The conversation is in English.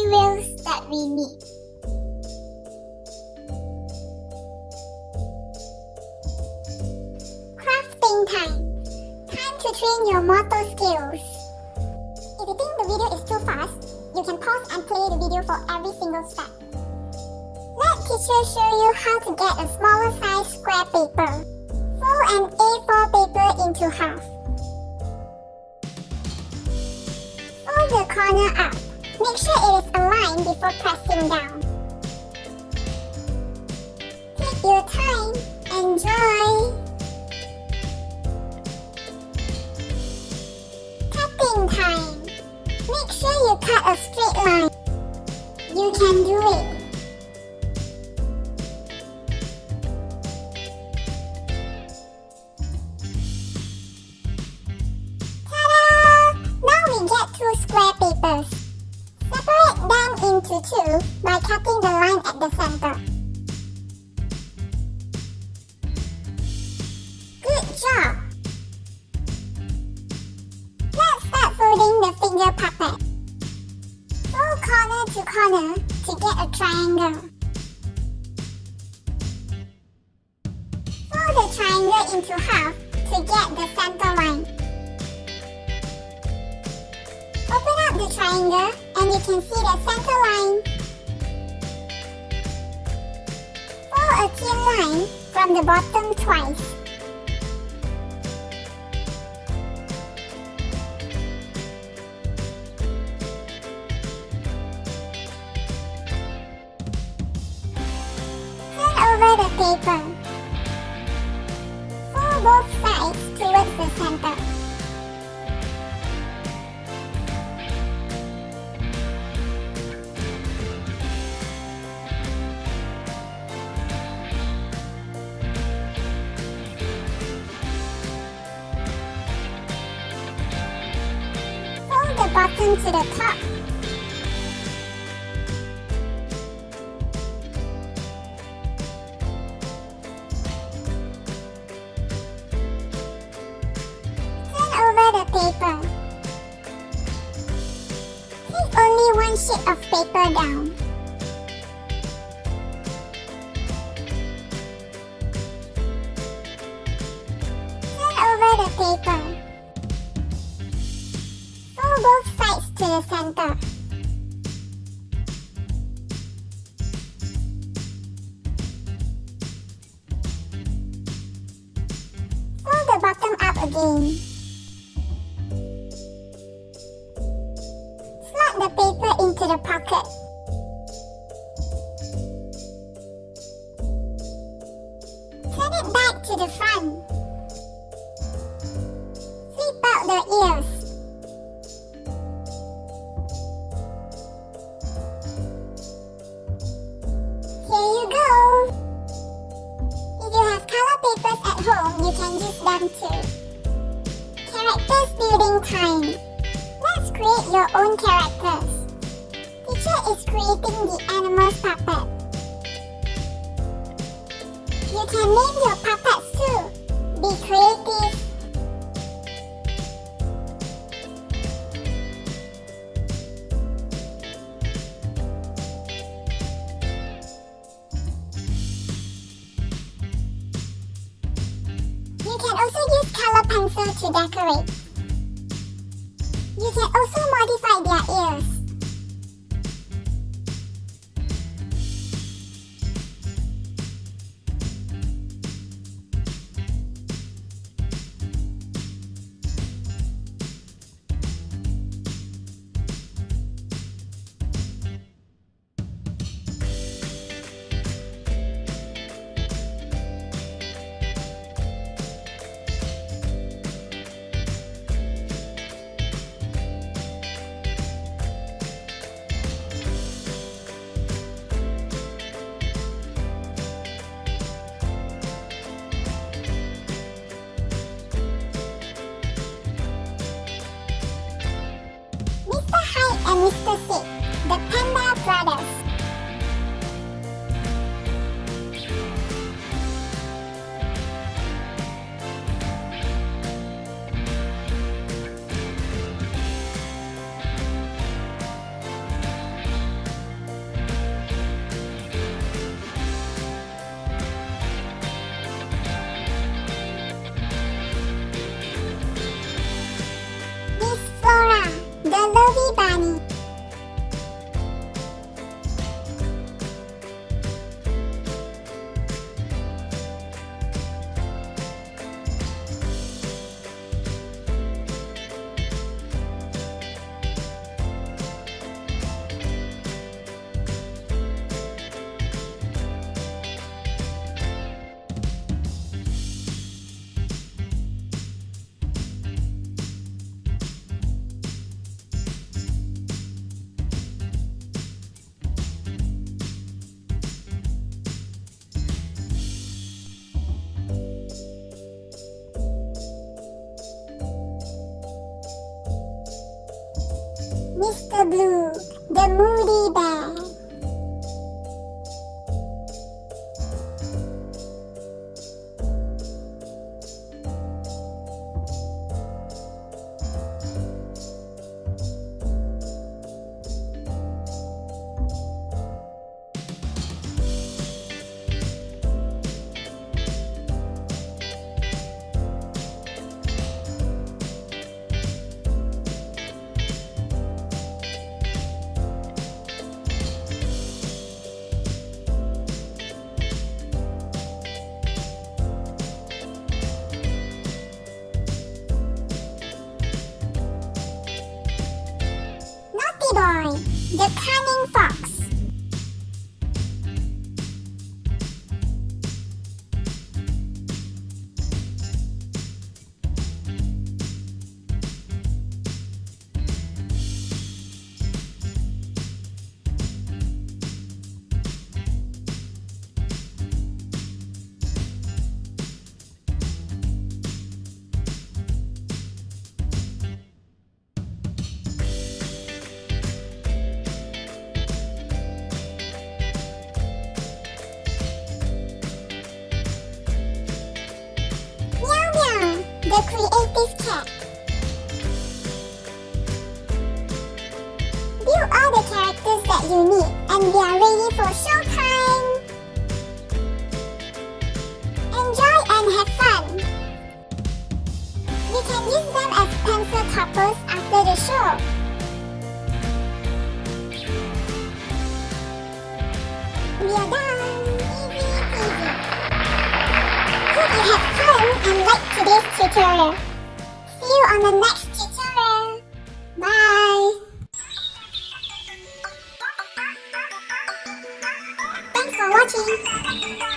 materials that we need. Crafting time. Time to train your motor skills. If you think the video is too fast, you can pause and play the video for every single step. Let teacher show you how to get a smaller size square paper. Fold an A4 paper into half. Fold the corner up. Make sure it is aligned before pressing down. Take your time. Enjoy! Cutting time. Make sure you cut a straight line. You can do it. Ta-da! Now we get two square papers. Separate them into two by cutting the line at the center. Good job! Let's start folding the finger puppet. Fold corner to corner to get a triangle. Fold the triangle into half to get the center line. Open up the triangle and you can see the center line. Fold a thin line from the bottom twice. Turn over the paper. Fold both sides towards the center. Fold the bottom to the top. Turn over the paper. Take only one sheet of paper down. Turn over the paper. Fold both sides to the center. Fold the bottom up again. Slot the paper into the pocket. Turn it back to the front. Flip out the ears. Here you go! If you have color papers at home, you can use them too. Characters building time. Let's create your own characters. Teacher is creating the animal's puppet. You can name your puppets too. Be creative. You can also use color pencil to decorate. You can also modify their ears. And Mr. Sid, the Panda Brothers. Mr. Blue, the Moody Bear. Boy, the Cunning Fox. Meow, the creative cat. Build all the characters that you need and we are ready for showtime. Enjoy and have fun. You can use them as pencil toppers after the show. We are done. Easy peasy. Hope you had fun and liked today's tutorial. See you on the next tutorial. Bye. Thanks for watching.